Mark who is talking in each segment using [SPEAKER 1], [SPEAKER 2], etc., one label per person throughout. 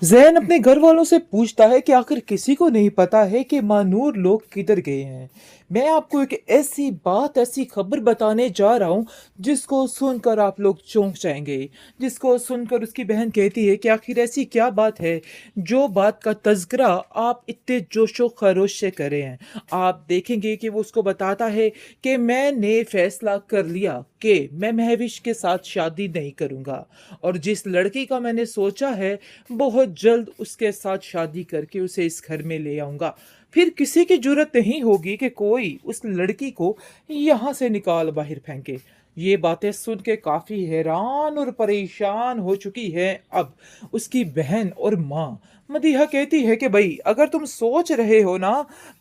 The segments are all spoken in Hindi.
[SPEAKER 1] जैन अपने घर वालों से पूछता है कि आखिर किसी को नहीं पता है कि मानूर लोग किधर गए हैं। मैं आपको एक ऐसी बात, ऐसी खबर बताने जा रहा हूँ जिसको सुनकर आप लोग चौंक जाएंगे। जिसको सुनकर उसकी बहन कहती है कि आखिर ऐसी क्या बात है जो बात का तज़किरा आप इतने जोशो खरोश से कर रहे हैं। आप देखेंगे कि वो उसको बताता है कि मैंने फैसला कर लिया कि मैं महविश के साथ शादी नहीं करूँगा, और जिस लड़की का मैंने सोचा है बहुत जल्द उसके साथ शादी करके उसे इस घर में ले आऊंगा। फिर किसी की जरूरत नहीं होगी कि कोई उस लड़की को यहाँ से निकाल बाहर फेंके। ये बातें सुन के काफी हैरान और परेशान हो चुकी है अब उसकी बहन और माँ। मदीहा कहती है कि भाई अगर तुम सोच रहे हो ना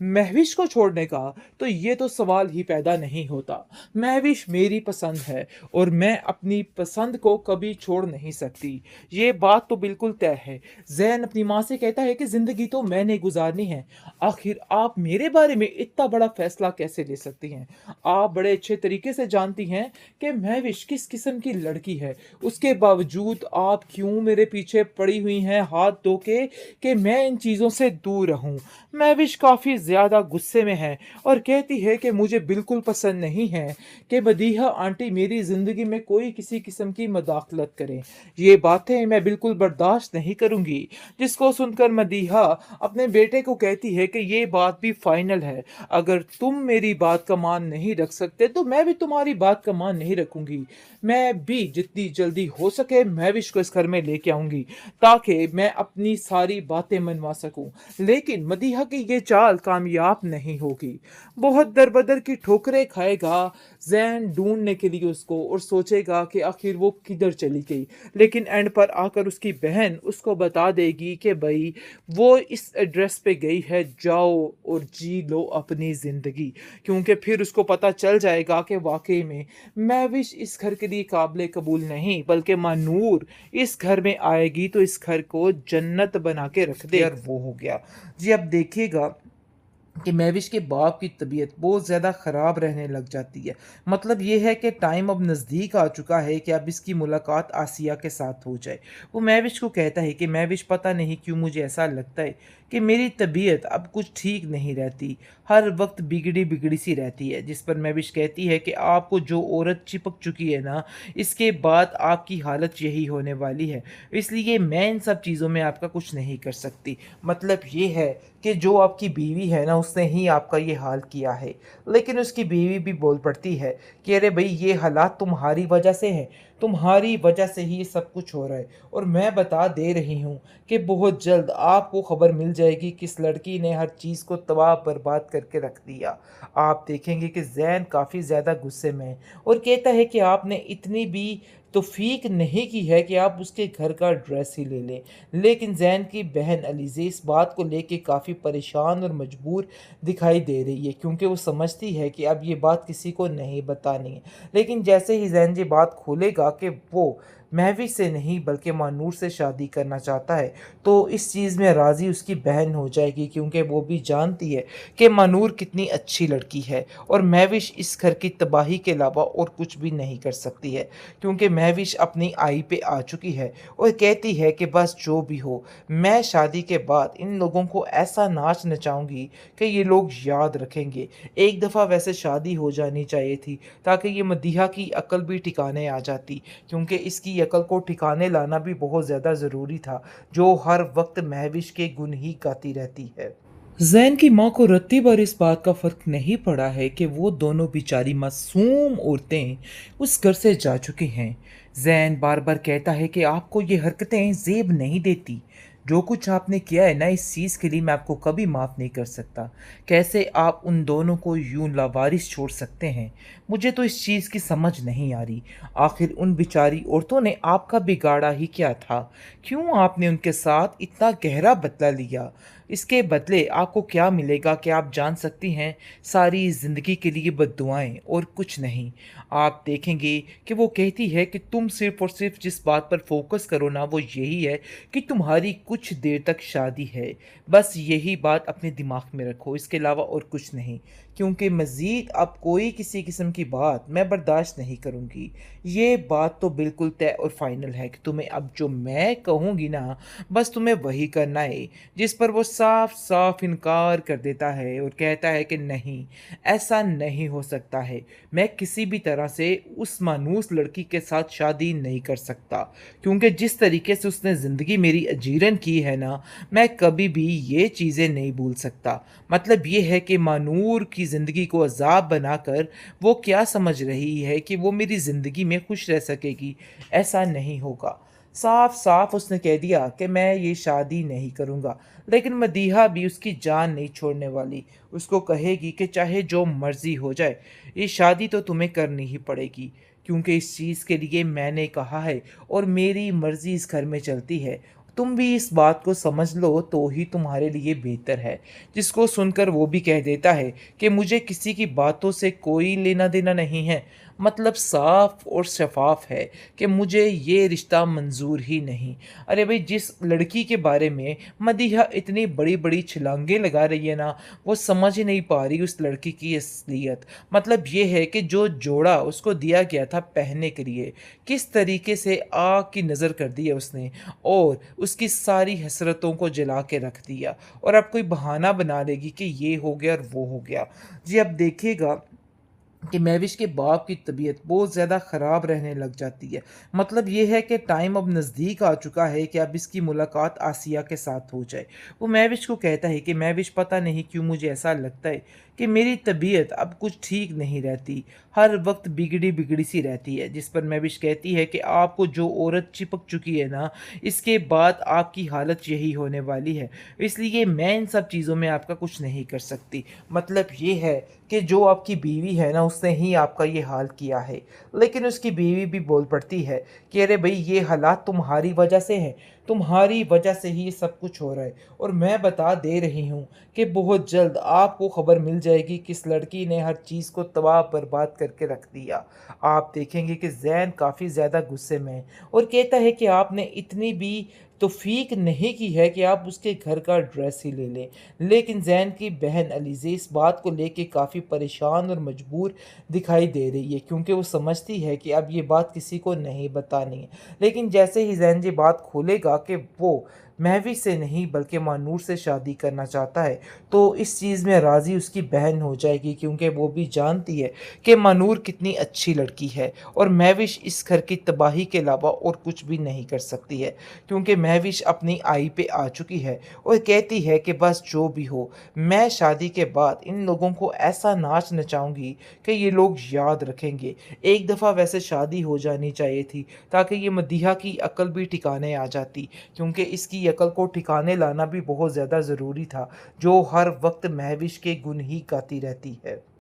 [SPEAKER 1] महविश को छोड़ने का, तो ये तो सवाल ही पैदा नहीं होता। महविश मेरी पसंद है और मैं अपनी पसंद को कभी छोड़ नहीं सकती। ये बात तो बिल्कुल तय है। जैन अपनी माँ से कहता है कि जिंदगी तो मैंने गुजारनी है, आखिर आप मेरे बारे में इतना बड़ा फैसला कैसे ले सकती हैं। आप बड़े अच्छे तरीके से जानती हैं कि महविश किस किस्म की लड़की है, उसके बावजूद आप क्यों मेरे पीछे पड़ी हुई हैं हाथ धो के कि मैं इन चीज़ों से दूर रहूं। महविश काफ़ी ज़्यादा गुस्से में है और कहती है कि मुझे बिल्कुल पसंद नहीं है कि मदीहा आंटी मेरी ज़िंदगी में कोई किसी किस्म की मदाखलत करे। ये बातें मैं बिल्कुल बर्दाश्त नहीं करूंगी। जिसको सुनकर मदीहा अपने बेटे को कहती है कि ये बात भी फाइनल है, अगर तुम मेरी बात का मान नहीं रख सकते तो मैं भी तुम्हारी बात का मान नहीं रखूंगी। मैं भी जितनी जल्दी हो सके महविश को इस घर में लेके आऊंगी ताकि मैं अपनी सारी बातें मनवा सकूं। लेकिन मदीहा की ये चाल कामयाब नहीं होगी। बहुत दरबदर की ठोकरें खाएगा जैन ढूंढने के लिए उसको, और सोचेगा कि आखिर वो किधर चली गई। लेकिन एंड पर आकर उसकी बहन उसको बता देगी कि भाई वो इस एड्रेस पे गई है, जाओ और जी लो अपनी ज़िंदगी। क्योंकि फिर उसको पता चल जाएगा कि वाकई में महविश इस घर के लिए काबिल कबूल नहीं बल्कि मानूर इस घर में आएगी तो इस घर को जन्नत बना के रख दे। यार वो हो गया जी। अब देखिएगा कि महविश के बाप की तबीयत बहुत ज़्यादा ख़राब रहने लग जाती है। मतलब ये है कि टाइम अब नज़दीक आ चुका है कि अब इसकी मुलाकात आसिया के साथ हो जाए। वो महविश को कहता है कि महविश पता नहीं क्यों मुझे ऐसा लगता है कि मेरी तबीयत अब कुछ ठीक नहीं रहती, हर वक्त बिगड़ी बिगड़ी सी रहती है। जिस पर महविश कहती है कि आपको जो औरत चिपक चुकी है ना, इसके बाद आपकी हालत यही होने वाली है, इसलिए मैं इन सब चीज़ों में आपका कुछ नहीं कर सकती। मतलब ये है कि जो आपकी बीवी है ना उसने ही आपका ये हाल किया है। लेकिन उसकी बीवी भी बोल पड़ती है कि अरे भाई ये हालात तुम्हारी वजह से हैं, तुम्हारी वजह से ही ये सब कुछ हो रहा है, और मैं बता दे रही हूँ कि बहुत जल्द आपको खबर मिल जाएगी किस लड़की ने हर चीज़ को तबाह बर्बाद करके रख दिया। आप देखेंगे कि जैन काफ़ी ज़्यादा गुस्से में है और कहता है कि आपने इतनी भी तौफीक नहीं की है कि आप उसके घर का ड्रेस ही ले लें। लेकिन जैन की बहन अलीज़े इस बात को लेके काफ़ी परेशान और मजबूर दिखाई दे रही है, क्योंकि वो समझती है कि अब ये बात किसी को नहीं बतानी है। लेकिन जैसे ही जैन ये बात खोलेगा कि वो महविश से नहीं बल्कि मानूर से शादी करना चाहता है, तो इस चीज़ में राज़ी उसकी बहन हो जाएगी, क्योंकि वो भी जानती है कि मानूर कितनी अच्छी लड़की है और महविश इस घर की तबाही के अलावा और कुछ भी नहीं कर सकती है। क्योंकि महविश अपनी आई पे आ चुकी है और कहती है कि बस जो भी हो, मैं शादी के बाद इन लोगों को ऐसा नाच नचाऊंगी कि ये लोग याद रखेंगे। एक दफ़ा वैसे शादी हो जानी चाहिए थी ताकि ये मदीहा की अकल भी ठिकाने आ जाती, क्योंकि इसकी अकल को ठिकाने लाना भी बहुत ज़्यादा ज़रूरी था, जो हर वक्त महविश के गुण ही गाती रहती है। जैन की माँ को रत्ती भर इस बात का फर्क नहीं पड़ा है कि वो दोनों बेचारी मासूम औरतें उस घर से जा चुकी हैं। जैन बार बार कहता है कि आपको ये हरकतें जेब नहीं देती। जो कुछ आपने किया है ना, इस चीज़ के लिए मैं आपको कभी माफ़ नहीं कर सकता। कैसे आप उन दोनों को यूं लावारिस छोड़ सकते हैं? मुझे तो इस चीज़ की समझ नहीं आ रही। आखिर उन बेचारी औरतों ने आपका बिगाड़ा ही क्या था? क्यों आपने उनके साथ इतना गहरा बदला लिया? इसके बदले आपको क्या मिलेगा कि आप जान सकती हैं, सारी ज़िंदगी के लिए बद्दुआएं और कुछ नहीं। आप देखेंगे कि वो कहती है कि तुम सिर्फ़ और सिर्फ़ जिस बात पर फोकस करो ना वो यही है कि तुम्हारी कुछ देर तक शादी है। बस यही बात अपने दिमाग में रखो, इसके अलावा और कुछ नहीं। क्योंकि मज़ीद अब कोई किसी किस्म की बात मैं बर्दाश्त नहीं करूँगी। ये बात तो बिल्कुल तय और फ़ाइनल है कि तुम्हें अब जो मैं कहूँगी ना, बस तुम्हें वही करना है। जिस पर वो साफ-साफ इनकार कर देता है और कहता है कि नहीं, ऐसा नहीं हो सकता है। मैं किसी भी तरह से उस मानूस लड़की के साथ शादी नहीं कर सकता, क्योंकि जिस तरीके से उसने ज़िंदगी मेरी अजीरन की है ना, मैं कभी भी ये चीज़ें नहीं भूल सकता। मतलब ये है कि मानूर की ज़िंदगी को अज़ाब बनाकर वो क्या समझ रही है कि वो मेरी ज़िंदगी में खुश रह सकेगी, ऐसा नहीं होगा। साफ-साफ उसने कह दिया कि मैं ये शादी नहीं करूँगा, लेकिन मदीहा भी उसकी जान नहीं छोड़ने वाली। उसको कहेगी कि चाहे जो मर्ज़ी हो जाए, ये शादी तो तुम्हें करनी ही पड़ेगी, क्योंकि इस चीज़ के लिए मैंने कहा है और मेरी मर्ज़ी इस घर में चलती है। तुम भी इस बात को समझ लो तो ही तुम्हारे लिए बेहतर है। जिसको सुनकर वो भी कह देता है कि मुझे किसी की बातों से कोई लेना-देना नहीं है। मतलब साफ़ और शफ़ाफ़ है कि मुझे ये रिश्ता मंज़ूर ही नहीं। अरे भई, जिस लड़की के बारे में मदीहा इतनी बड़ी-बड़ी छलांगें लगा रही है ना, वो समझ ही नहीं पा रही उस लड़की की असलियत। मतलब ये है कि जो जोड़ा उसको दिया गया था पहनने के लिए, किस तरीके से आग की नज़र कर दी है उसने और उसकी सारी हसरतों को जला के रख दिया और अब कोई बहाना बना लेगी कि ये हो गया और वो हो गया। जी, अब देखिएगा कि महविश के बाप की तबीयत बहुत ज़्यादा ख़राब रहने लग जाती है। मतलब ये है कि टाइम अब नज़दीक आ चुका है कि अब इसकी मुलाकात आसिया के साथ हो जाए। वो महविश को कहता है कि महविश, पता नहीं क्यों मुझे ऐसा लगता है कि मेरी तबीयत अब कुछ ठीक नहीं रहती, हर वक्त बिगड़ी-बिगड़ी सी रहती है। जिस पर महविश कहती है कि आपको जो औरत चिपक चुकी है ना, इसके बाद आपकी हालत यही होने वाली है। इसलिए मैं इन सब चीज़ों में आपका कुछ नहीं कर सकती। मतलब ये है कि जो आपकी बीवी है ना, उसने ही आपका ये हाल किया है। लेकिन उसकी बीवी भी बोल पड़ती है कि अरे भई, ये हालात तुम्हारी वजह से हैं, तुम्हारी वजह से ही ये सब कुछ हो रहा है और मैं बता दे रही हूँ कि बहुत जल्द आपको खबर मिल जाएगी कि इस लड़की ने हर चीज़ को तबाह बर्बाद करके रख दिया। आप देखेंगे कि ज़ैन काफ़ी ज़्यादा गुस्से में है और कहता है कि आपने इतनी भी तौफ़ीक नहीं की है कि आप उसके घर का ड्रेस ही ले लें। लेकिन ज़ैन की बहन अलीज़ा इस बात को लेके काफ़ी परेशान और मजबूर दिखाई दे रही है, क्योंकि वो समझती है कि अब ये बात किसी को नहीं बतानी है। लेकिन जैसे ही ज़ैन ये बात खोलेगा कि वो महवी से नहीं बल्कि मानूर से शादी करना चाहता है, तो इस चीज़ में राज़ी उसकी बहन हो जाएगी, क्योंकि वो भी जानती है कि मानूर कितनी अच्छी लड़की है और महविश इस घर की तबाही के अलावा और कुछ भी नहीं कर सकती है, क्योंकि महविश अपनी आई पे आ चुकी है और कहती है कि बस जो भी हो, मैं शादी के बाद इन लोगों को ऐसा नाच नचाऊंगी कि ये लोग याद रखेंगे। एक दफ़ा वैसे शादी हो जानी चाहिए थी, ताकि ये मदीहा की अक्ल भी ठिकाने आ जाती, क्योंकि इसकी अक्ल को ठिकाने लाना भी बहुत ज़्यादा ज़रूरी था, जो हर वक्त महविश के गुण ही गाती रहती है।